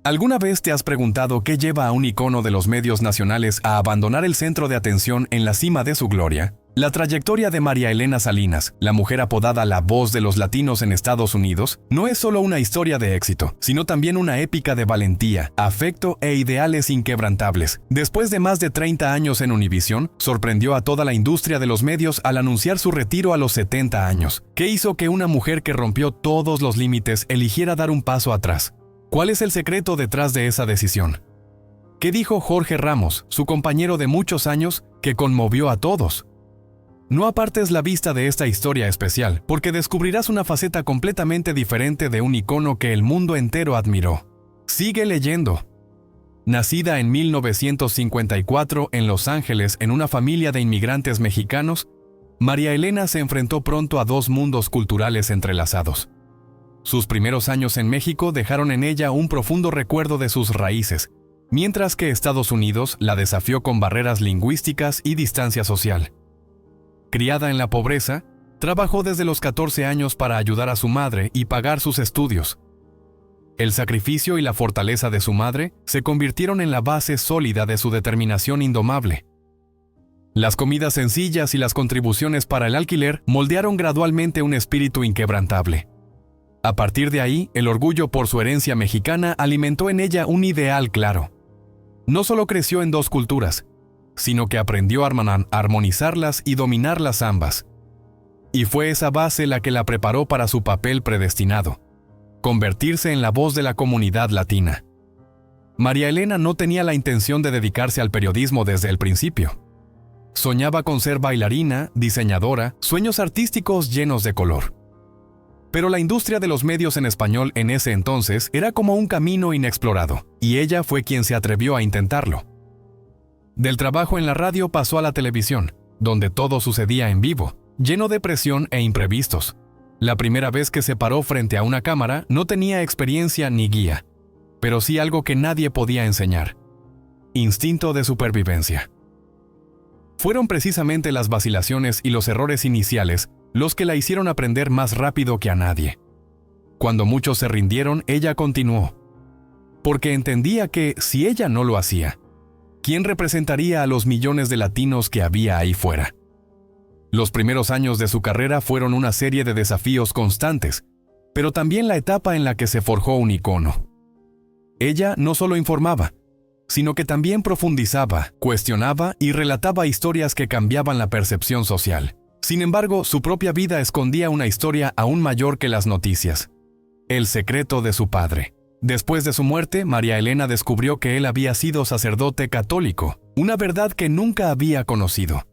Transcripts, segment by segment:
¿Alguna vez te has preguntado qué lleva a un icono de los medios nacionales a abandonar el centro de atención en la cima de su gloria? La trayectoria de María Elena Salinas, la mujer apodada la voz de los latinos en Estados Unidos, no es solo una historia de éxito, sino también una épica de valentía, afecto e ideales inquebrantables. Después de más de 30 años en Univisión, sorprendió a toda la industria de los medios al anunciar su retiro a los 70 años. ¿Qué hizo que una mujer que rompió todos los límites eligiera dar un paso atrás? ¿Cuál es el secreto detrás de esa decisión? ¿Qué dijo Jorge Ramos, su compañero de muchos años, que conmovió a todos? No apartes la vista de esta historia especial, porque descubrirás una faceta completamente diferente de un icono que el mundo entero admiró. Sigue leyendo. Nacida en 1954 en Los Ángeles en una familia de inmigrantes mexicanos, María Elena se enfrentó pronto a dos mundos culturales entrelazados. Sus primeros años en México dejaron en ella un profundo recuerdo de sus raíces, mientras que Estados Unidos la desafió con barreras lingüísticas y distancia social. Criada en la pobreza, trabajó desde los 14 años para ayudar a su madre y pagar sus estudios. El sacrificio y la fortaleza de su madre se convirtieron en la base sólida de su determinación indomable. Las comidas sencillas y las contribuciones para el alquiler moldearon gradualmente un espíritu inquebrantable. A partir de ahí, el orgullo por su herencia mexicana alimentó en ella un ideal claro. No solo creció en dos culturas, sino que aprendió a armonizarlas y dominarlas ambas. Y fue esa base la que la preparó para su papel predestinado: convertirse en la voz de la comunidad latina. María Elena no tenía la intención de dedicarse al periodismo desde el principio. Soñaba con ser bailarina, diseñadora, sueños artísticos llenos de color. Pero la industria de los medios en español en ese entonces era como un camino inexplorado, y ella fue quien se atrevió a intentarlo. Del trabajo en la radio pasó a la televisión, donde todo sucedía en vivo, lleno de presión e imprevistos. La primera vez que se paró frente a una cámara no tenía experiencia ni guía, pero sí algo que nadie podía enseñar: instinto de supervivencia. Fueron precisamente las vacilaciones y los errores iniciales los que la hicieron aprender más rápido que a nadie. Cuando muchos se rindieron, ella continuó, porque entendía que, si ella no lo hacía, ¿quién representaría a los millones de latinos que había ahí fuera? Los primeros años de su carrera fueron una serie de desafíos constantes, pero también la etapa en la que se forjó un icono. Ella no solo informaba, sino que también profundizaba, cuestionaba y relataba historias que cambiaban la percepción social. Sin embargo, su propia vida escondía una historia aún mayor que las noticias: el secreto de su padre. Después de su muerte, María Elena descubrió que él había sido sacerdote católico, una verdad que nunca había conocido.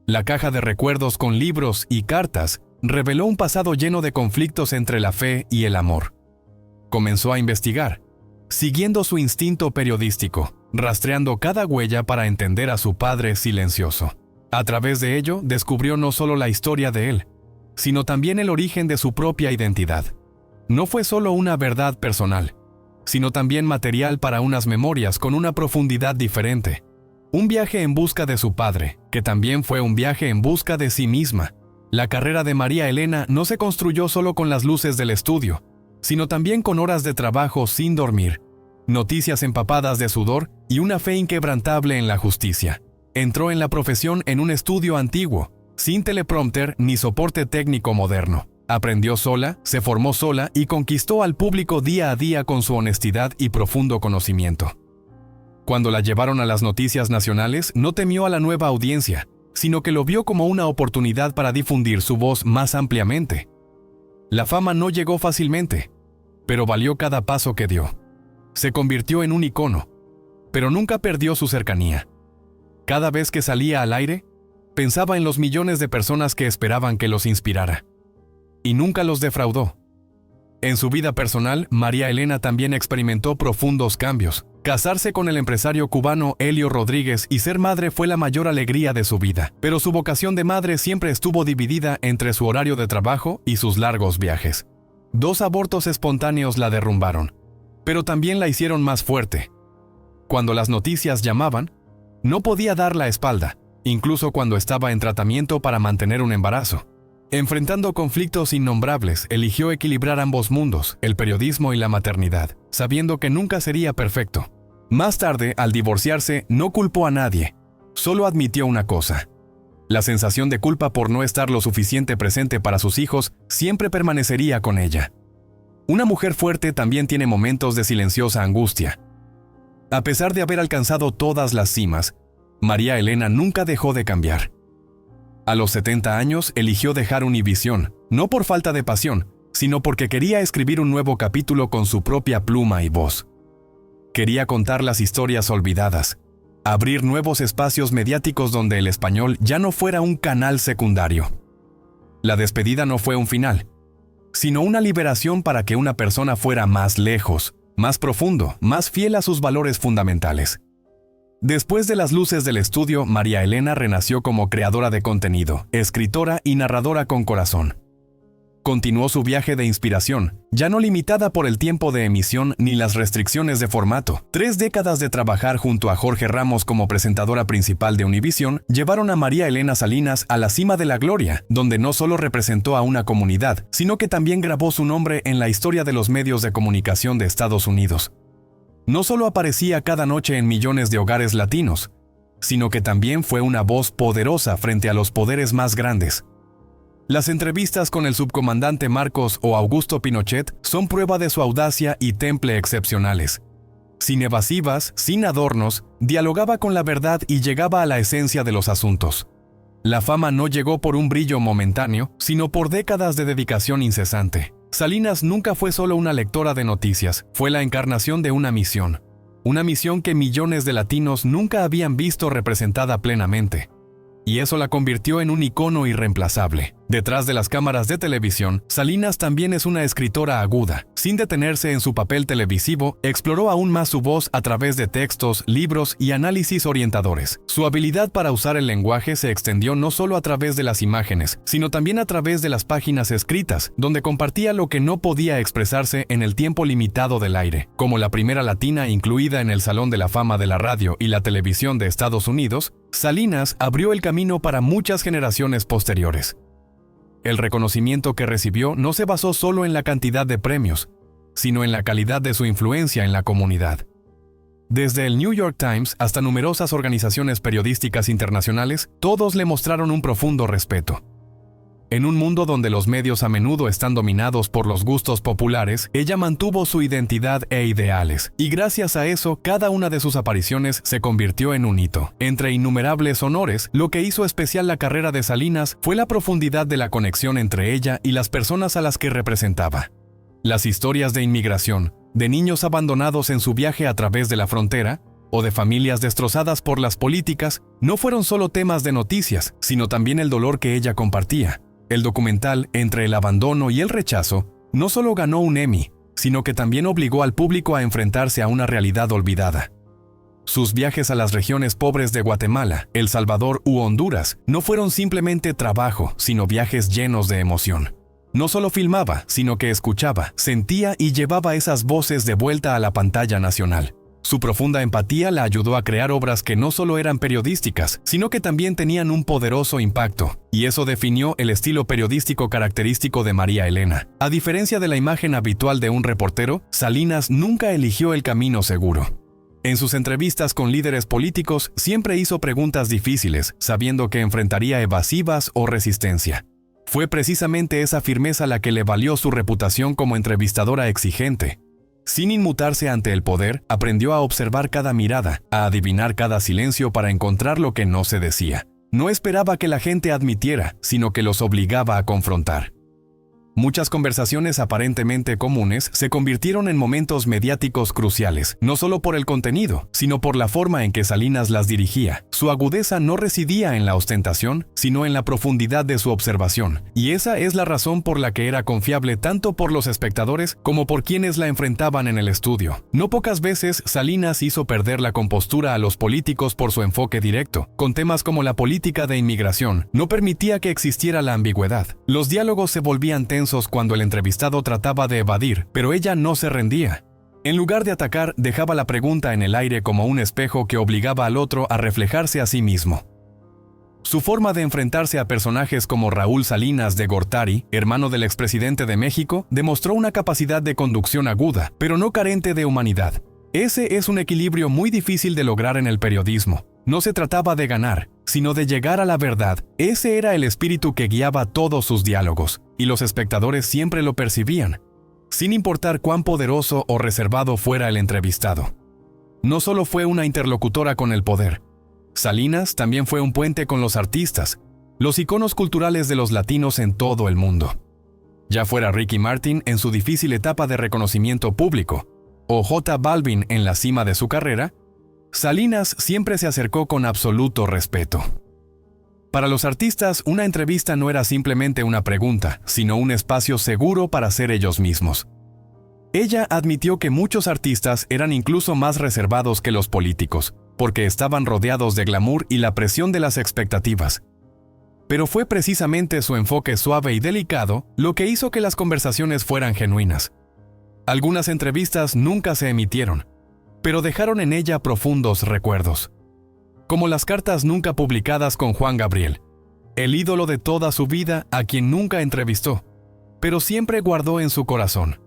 La caja de recuerdos con libros y cartas reveló un pasado lleno de conflictos entre la fe y el amor. Comenzó a investigar, siguiendo su instinto periodístico, rastreando cada huella para entender a su padre silencioso. A través de ello, descubrió no solo la historia de él, sino también el origen de su propia identidad. No fue solo una verdad personal, sino también material para unas memorias con una profundidad diferente. Un viaje en busca de su padre, que también fue un viaje en busca de sí misma. La carrera de María Elena no se construyó solo con las luces del estudio, sino también con horas de trabajo sin dormir, noticias empapadas de sudor y una fe inquebrantable en la justicia. Entró en la profesión en un estudio antiguo, sin teleprompter ni soporte técnico moderno. Aprendió sola, se formó sola y conquistó al público día a día con su honestidad y profundo conocimiento. Cuando la llevaron a las noticias nacionales, no temió a la nueva audiencia, sino que lo vio como una oportunidad para difundir su voz más ampliamente. La fama no llegó fácilmente, pero valió cada paso que dio. Se convirtió en un icono, pero nunca perdió su cercanía. Cada vez que salía al aire, pensaba en los millones de personas que esperaban que los inspirara. Y nunca los defraudó. En su vida personal, María Elena también experimentó profundos cambios. Casarse con el empresario cubano Helio Rodríguez y ser madre fue la mayor alegría de su vida, pero su vocación de madre siempre estuvo dividida entre su horario de trabajo y sus largos viajes. 2 abortos espontáneos la derrumbaron, pero también la hicieron más fuerte. Cuando las noticias llamaban, no podía dar la espalda, incluso cuando estaba en tratamiento para mantener un embarazo. Enfrentando conflictos innombrables, eligió equilibrar ambos mundos, el periodismo y la maternidad, sabiendo que nunca sería perfecto. Más tarde, al divorciarse, no culpó a nadie, solo admitió una cosa. La sensación de culpa por no estar lo suficiente presente para sus hijos siempre permanecería con ella. Una mujer fuerte también tiene momentos de silenciosa angustia. A pesar de haber alcanzado todas las cimas, María Elena nunca dejó de cambiar. A los 70 años eligió dejar Univisión, no por falta de pasión, sino porque quería escribir un nuevo capítulo con su propia pluma y voz. Quería contar las historias olvidadas, abrir nuevos espacios mediáticos donde el español ya no fuera un canal secundario. La despedida no fue un final, sino una liberación para que una persona fuera más lejos, más profundo, más fiel a sus valores fundamentales. Después de las luces del estudio, María Elena renació como creadora de contenido, escritora y narradora con corazón. Continuó su viaje de inspiración, ya no limitada por el tiempo de emisión ni las restricciones de formato. 3 décadas de trabajar junto a Jorge Ramos como presentadora principal de Univisión llevaron a María Elena Salinas a la cima de la gloria, donde no solo representó a una comunidad, sino que también grabó su nombre en la historia de los medios de comunicación de Estados Unidos. No solo aparecía cada noche en millones de hogares latinos, sino que también fue una voz poderosa frente a los poderes más grandes. Las entrevistas con el subcomandante Marcos o Augusto Pinochet son prueba de su audacia y temple excepcionales. Sin evasivas, sin adornos, dialogaba con la verdad y llegaba a la esencia de los asuntos. La fama no llegó por un brillo momentáneo, sino por décadas de dedicación incesante. Salinas nunca fue solo una lectora de noticias, fue la encarnación de una misión que millones de latinos nunca habían visto representada plenamente. Y eso la convirtió en un icono irreemplazable. Detrás de las cámaras de televisión, Salinas también es una escritora aguda. Sin detenerse en su papel televisivo, exploró aún más su voz a través de textos, libros y análisis orientadores. Su habilidad para usar el lenguaje se extendió no solo a través de las imágenes, sino también a través de las páginas escritas, donde compartía lo que no podía expresarse en el tiempo limitado del aire. Como la primera latina incluida en el Salón de la Fama de la radio y la televisión de Estados Unidos, Salinas abrió el camino para muchas generaciones posteriores. El reconocimiento que recibió no se basó solo en la cantidad de premios, sino en la calidad de su influencia en la comunidad. Desde el New York Times hasta numerosas organizaciones periodísticas internacionales, todos le mostraron un profundo respeto. En un mundo donde los medios a menudo están dominados por los gustos populares, ella mantuvo su identidad e ideales, y gracias a eso, cada una de sus apariciones se convirtió en un hito. Entre innumerables honores, lo que hizo especial la carrera de Salinas fue la profundidad de la conexión entre ella y las personas a las que representaba. Las historias de inmigración, de niños abandonados en su viaje a través de la frontera, o de familias destrozadas por las políticas, no fueron solo temas de noticias, sino también el dolor que ella compartía. El documental Entre el abandono y el rechazo no solo ganó un Emmy, sino que también obligó al público a enfrentarse a una realidad olvidada. Sus viajes a las regiones pobres de Guatemala, El Salvador u Honduras no fueron simplemente trabajo, sino viajes llenos de emoción. No solo filmaba, sino que escuchaba, sentía y llevaba esas voces de vuelta a la pantalla nacional. Su profunda empatía la ayudó a crear obras que no solo eran periodísticas, sino que también tenían un poderoso impacto, y eso definió el estilo periodístico característico de María Elena. A diferencia de la imagen habitual de un reportero, Salinas nunca eligió el camino seguro. En sus entrevistas con líderes políticos siempre hizo preguntas difíciles, sabiendo que enfrentaría evasivas o resistencia. Fue precisamente esa firmeza la que le valió su reputación como entrevistadora exigente. Sin inmutarse ante el poder, aprendió a observar cada mirada, a adivinar cada silencio para encontrar lo que no se decía. No esperaba que la gente admitiera, sino que los obligaba a confrontar. Muchas conversaciones aparentemente comunes se convirtieron en momentos mediáticos cruciales, no solo por el contenido, sino por la forma en que Salinas las dirigía. Su agudeza no residía en la ostentación, sino en la profundidad de su observación, y esa es la razón por la que era confiable tanto por los espectadores como por quienes la enfrentaban en el estudio. No pocas veces Salinas hizo perder la compostura a los políticos por su enfoque directo. Con temas como la política de inmigración, no permitía que existiera la ambigüedad. Los diálogos se volvían tensos cuando el entrevistado trataba de evadir, pero ella no se rendía. En lugar de atacar, dejaba la pregunta en el aire como un espejo que obligaba al otro a reflejarse a sí mismo. Su forma de enfrentarse a personajes como Raúl Salinas de Gortari, hermano del expresidente de México, demostró una capacidad de conducción aguda, pero no carente de humanidad. Ese es un equilibrio muy difícil de lograr en el periodismo. No se trataba de ganar, sino de llegar a la verdad. Ese era el espíritu que guiaba todos sus diálogos, y los espectadores siempre lo percibían, sin importar cuán poderoso o reservado fuera el entrevistado. No solo fue una interlocutora con el poder. Salinas también fue un puente con los artistas, los iconos culturales de los latinos en todo el mundo. Ya fuera Ricky Martin en su difícil etapa de reconocimiento público, o J Balvin en la cima de su carrera, Salinas siempre se acercó con absoluto respeto. Para los artistas, una entrevista no era simplemente una pregunta, sino un espacio seguro para ser ellos mismos. Ella admitió que muchos artistas eran incluso más reservados que los políticos, porque estaban rodeados de glamour y la presión de las expectativas. Pero fue precisamente su enfoque suave y delicado lo que hizo que las conversaciones fueran genuinas. Algunas entrevistas nunca se emitieron, pero dejaron en ella profundos recuerdos. Como las cartas nunca publicadas con Juan Gabriel, el ídolo de toda su vida a quien nunca entrevistó, pero siempre guardó en su corazón.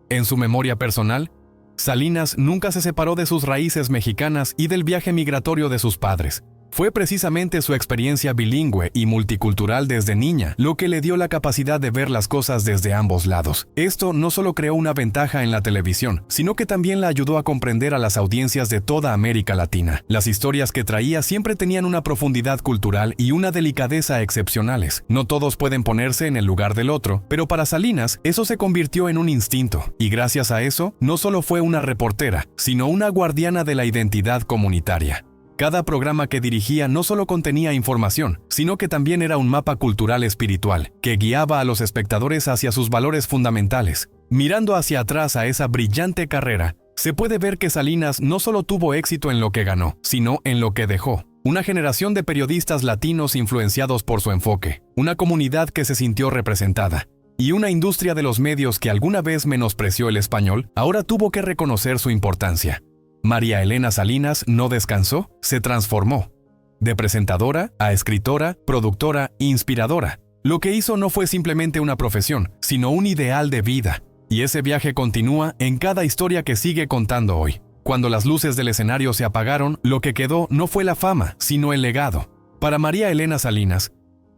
En su memoria personal, Salinas nunca se separó de sus raíces mexicanas y del viaje migratorio de sus padres. Fue precisamente su experiencia bilingüe y multicultural desde niña lo que le dio la capacidad de ver las cosas desde ambos lados. Esto no solo creó una ventaja en la televisión, sino que también la ayudó a comprender a las audiencias de toda América Latina. Las historias que traía siempre tenían una profundidad cultural y una delicadeza excepcionales. No todos pueden ponerse en el lugar del otro, pero para Salinas eso se convirtió en un instinto, y gracias a eso no solo fue una reportera, sino una guardiana de la identidad comunitaria. Cada programa que dirigía no solo contenía información, sino que también era un mapa cultural espiritual, que guiaba a los espectadores hacia sus valores fundamentales. Mirando hacia atrás a esa brillante carrera, se puede ver que Salinas no solo tuvo éxito en lo que ganó, sino en lo que dejó. Una generación de periodistas latinos influenciados por su enfoque, una comunidad que se sintió representada, y una industria de los medios que alguna vez menospreció el español, ahora tuvo que reconocer su importancia. María Elena Salinas no descansó, se transformó. De presentadora a escritora, productora, inspiradora. Lo que hizo no fue simplemente una profesión, sino un ideal de vida. Y ese viaje continúa en cada historia que sigue contando hoy. Cuando las luces del escenario se apagaron, lo que quedó no fue la fama, sino el legado. Para María Elena Salinas,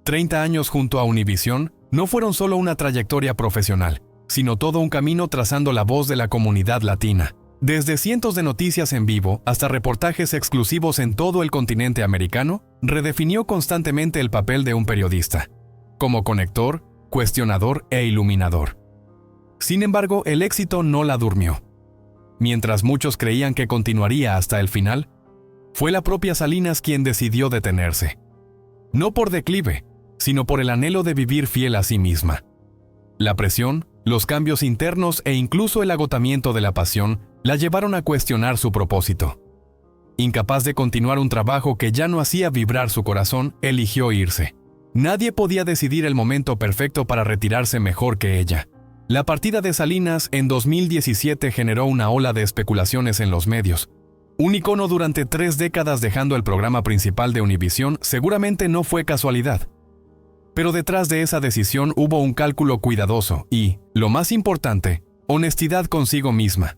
30 años junto a Univisión no fueron solo una trayectoria profesional, sino todo un camino trazando la voz de la comunidad latina. Desde cientos de noticias en vivo hasta reportajes exclusivos en todo el continente americano, redefinió constantemente el papel de un periodista, como conector, cuestionador e iluminador. Sin embargo, el éxito no la durmió. Mientras muchos creían que continuaría hasta el final, fue la propia Salinas quien decidió detenerse. No por declive, sino por el anhelo de vivir fiel a sí misma. La presión, los cambios internos e incluso el agotamiento de la pasión la llevaron a cuestionar su propósito. Incapaz de continuar un trabajo que ya no hacía vibrar su corazón, eligió irse. Nadie podía decidir el momento perfecto para retirarse mejor que ella. La partida de Salinas en 2017 generó una ola de especulaciones en los medios. Un icono durante 3 décadas dejando el programa principal de Univisión seguramente no fue casualidad. Pero detrás de esa decisión hubo un cálculo cuidadoso y, lo más importante, honestidad consigo misma.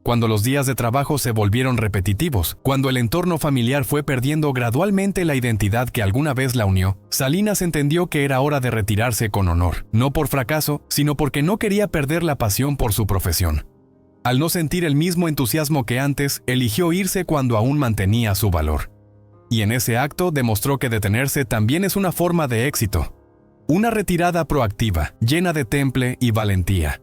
Cuando los días de trabajo se volvieron repetitivos, cuando el entorno familiar fue perdiendo gradualmente la identidad que alguna vez la unió, Salinas entendió que era hora de retirarse con honor, no por fracaso, sino porque no quería perder la pasión por su profesión. Al no sentir el mismo entusiasmo que antes, eligió irse cuando aún mantenía su valor. Y en ese acto demostró que detenerse también es una forma de éxito. Una retirada proactiva, llena de temple y valentía.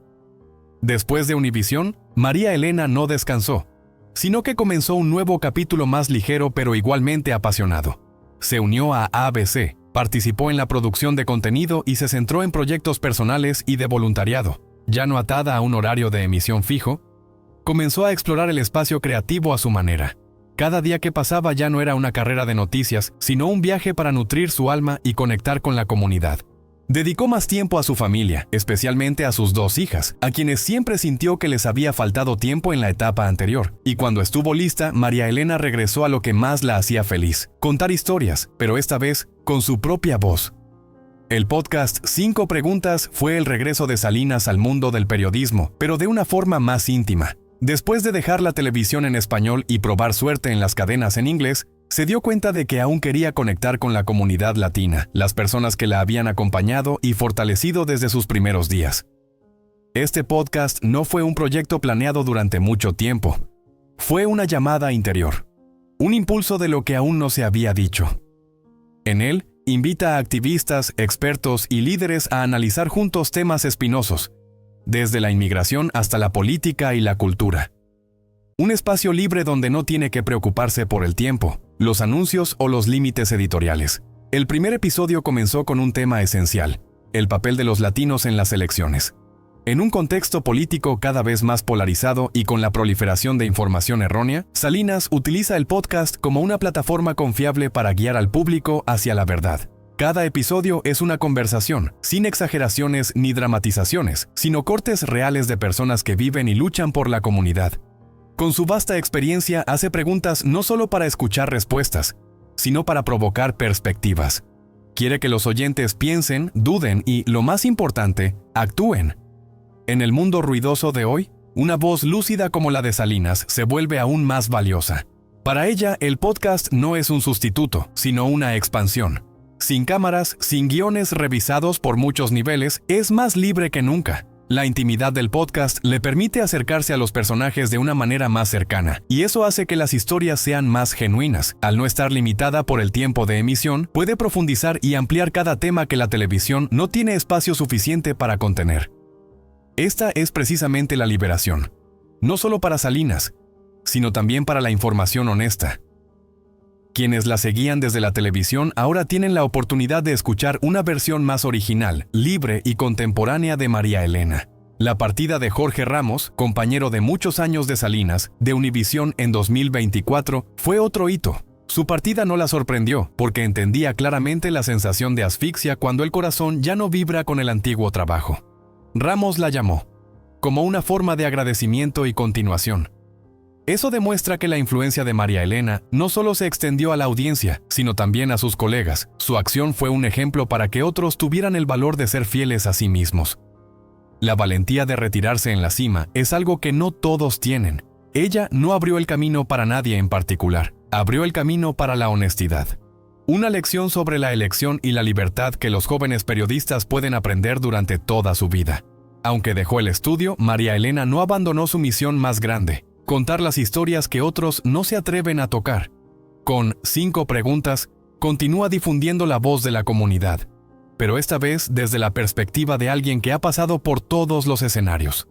Después de Univisión, María Elena no descansó, sino que comenzó un nuevo capítulo más ligero pero igualmente apasionado. Se unió a ABC, participó en la producción de contenido y se centró en proyectos personales y de voluntariado. Ya no atada a un horario de emisión fijo, comenzó a explorar el espacio creativo a su manera. Cada día que pasaba ya no era una carrera de noticias, sino un viaje para nutrir su alma y conectar con la comunidad. Dedicó más tiempo a su familia, especialmente a sus 2 hijas, a quienes siempre sintió que les había faltado tiempo en la etapa anterior. Y cuando estuvo lista, María Elena regresó a lo que más la hacía feliz: contar historias, pero esta vez con su propia voz. El podcast 5 Preguntas fue el regreso de Salinas al mundo del periodismo, pero de una forma más íntima. Después de dejar la televisión en español y probar suerte en las cadenas en inglés, se dio cuenta de que aún quería conectar con la comunidad latina, las personas que la habían acompañado y fortalecido desde sus primeros días. Este podcast no fue un proyecto planeado durante mucho tiempo. Fue una llamada interior, un impulso de lo que aún no se había dicho. En él, invita a activistas, expertos y líderes a analizar juntos temas espinosos, desde la inmigración hasta la política y la cultura. Un espacio libre donde no tiene que preocuparse por el tiempo, los anuncios o los límites editoriales. El primer episodio comenzó con un tema esencial: el papel de los latinos en las elecciones. En un contexto político cada vez más polarizado y con la proliferación de información errónea, Salinas utiliza el podcast como una plataforma confiable para guiar al público hacia la verdad. Cada episodio es una conversación, sin exageraciones ni dramatizaciones, sino cortes reales de personas que viven y luchan por la comunidad. Con su vasta experiencia hace preguntas no solo para escuchar respuestas, sino para provocar perspectivas. Quiere que los oyentes piensen, duden y, lo más importante, actúen. En el mundo ruidoso de hoy, una voz lúcida como la de Salinas se vuelve aún más valiosa. Para ella, el podcast no es un sustituto, sino una expansión. Sin cámaras, sin guiones revisados por muchos niveles, es más libre que nunca. La intimidad del podcast le permite acercarse a los personajes de una manera más cercana, y eso hace que las historias sean más genuinas. Al no estar limitada por el tiempo de emisión, puede profundizar y ampliar cada tema que la televisión no tiene espacio suficiente para contener. Esta es precisamente la liberación, no solo para Salinas, sino también para la información honesta. Quienes la seguían desde la televisión ahora tienen la oportunidad de escuchar una versión más original, libre y contemporánea de María Elena. La partida de Jorge Ramos, compañero de muchos años de Salinas, de Univisión en 2024, fue otro hito. Su partida no la sorprendió, porque entendía claramente la sensación de asfixia cuando el corazón ya no vibra con el antiguo trabajo. Ramos la llamó, como una forma de agradecimiento y continuación. Eso demuestra que la influencia de María Elena no solo se extendió a la audiencia, sino también a sus colegas. Su acción fue un ejemplo para que otros tuvieran el valor de ser fieles a sí mismos. La valentía de retirarse en la cima es algo que no todos tienen. Ella no abrió el camino para nadie en particular, abrió el camino para la honestidad. Una lección sobre la elección y la libertad que los jóvenes periodistas pueden aprender durante toda su vida. Aunque dejó el estudio, María Elena no abandonó su misión más grande: contar las historias que otros no se atreven a tocar. Con 5 Preguntas, continúa difundiendo la voz de la comunidad, pero esta vez desde la perspectiva de alguien que ha pasado por todos los escenarios.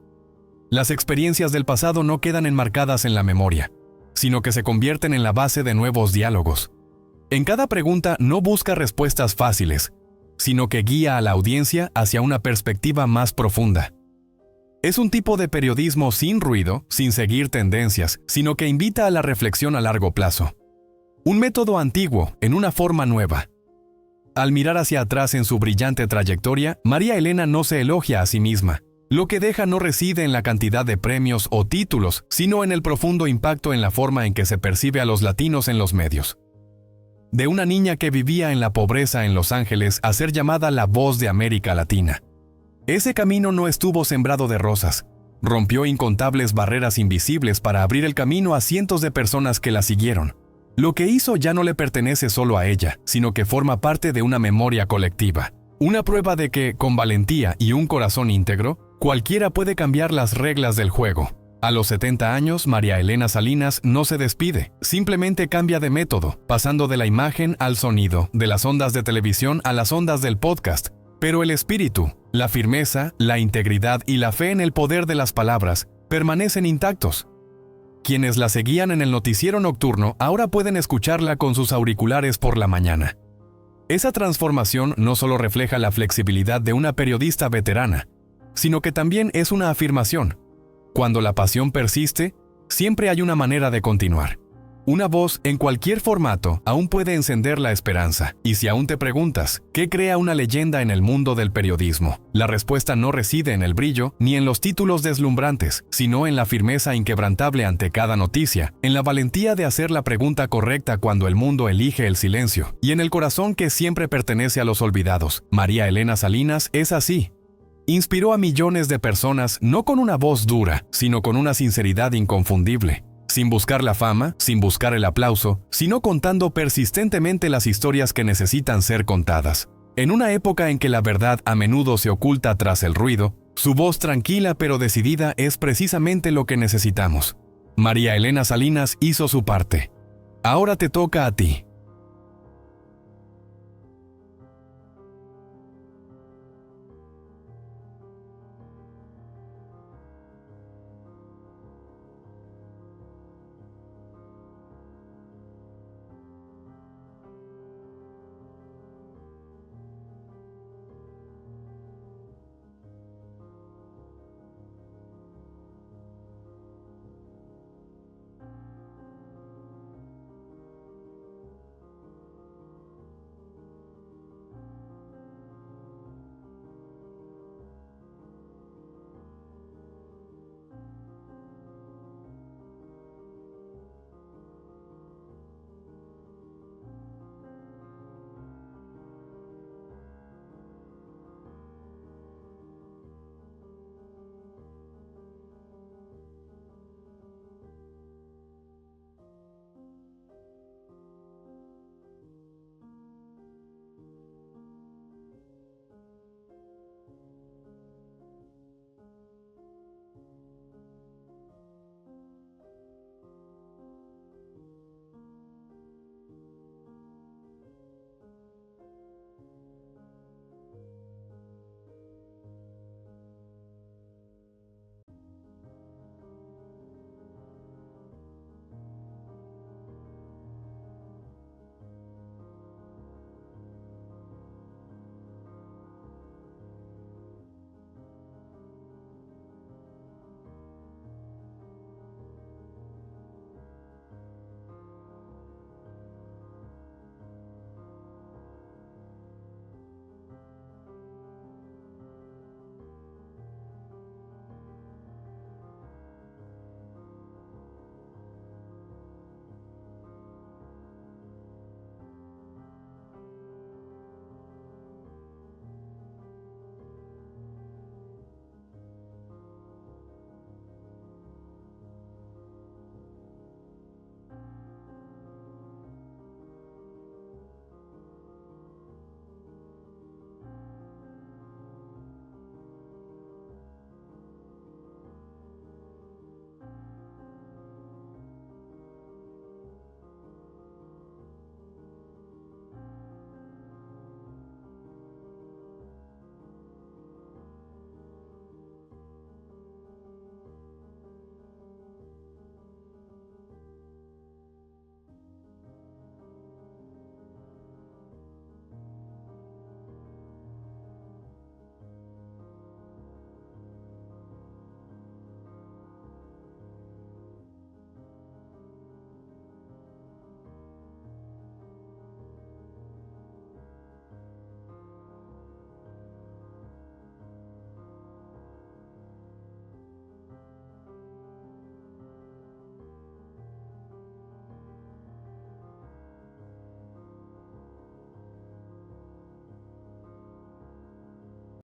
Las experiencias del pasado no quedan enmarcadas en la memoria, sino que se convierten en la base de nuevos diálogos. En cada pregunta no busca respuestas fáciles, sino que guía a la audiencia hacia una perspectiva más profunda. Es un tipo de periodismo sin ruido, sin seguir tendencias, sino que invita a la reflexión a largo plazo. Un método antiguo, en una forma nueva. Al mirar hacia atrás en su brillante trayectoria, María Elena no se elogia a sí misma. Lo que deja no reside en la cantidad de premios o títulos, sino en el profundo impacto en la forma en que se percibe a los latinos en los medios. De una niña que vivía en la pobreza en Los Ángeles a ser llamada la voz de América Latina. Ese camino no estuvo sembrado de rosas. Rompió incontables barreras invisibles para abrir el camino a cientos de personas que la siguieron. Lo que hizo ya no le pertenece solo a ella, sino que forma parte de una memoria colectiva. Una prueba de que, con valentía y un corazón íntegro, cualquiera puede cambiar las reglas del juego. A los 70 años, María Elena Salinas no se despide, simplemente cambia de método, pasando de la imagen al sonido, de las ondas de televisión a las ondas del podcast. Pero el espíritu, la firmeza, la integridad y la fe en el poder de las palabras permanecen intactos. Quienes la seguían en el noticiero nocturno ahora pueden escucharla con sus auriculares por la mañana. Esa transformación no solo refleja la flexibilidad de una periodista veterana, sino que también es una afirmación. Cuando la pasión persiste, siempre hay una manera de continuar. Una voz, en cualquier formato, aún puede encender la esperanza. Y si aún te preguntas, ¿qué crea una leyenda en el mundo del periodismo? La respuesta no reside en el brillo ni en los títulos deslumbrantes, sino en la firmeza inquebrantable ante cada noticia, en la valentía de hacer la pregunta correcta cuando el mundo elige el silencio, y en el corazón que siempre pertenece a los olvidados. María Elena Salinas es así. Inspiró a millones de personas no con una voz dura, sino con una sinceridad inconfundible. Sin buscar la fama, sin buscar el aplauso, sino contando persistentemente las historias que necesitan ser contadas. En una época en que la verdad a menudo se oculta tras el ruido, su voz tranquila pero decidida es precisamente lo que necesitamos. María Elena Salinas hizo su parte. Ahora te toca a ti.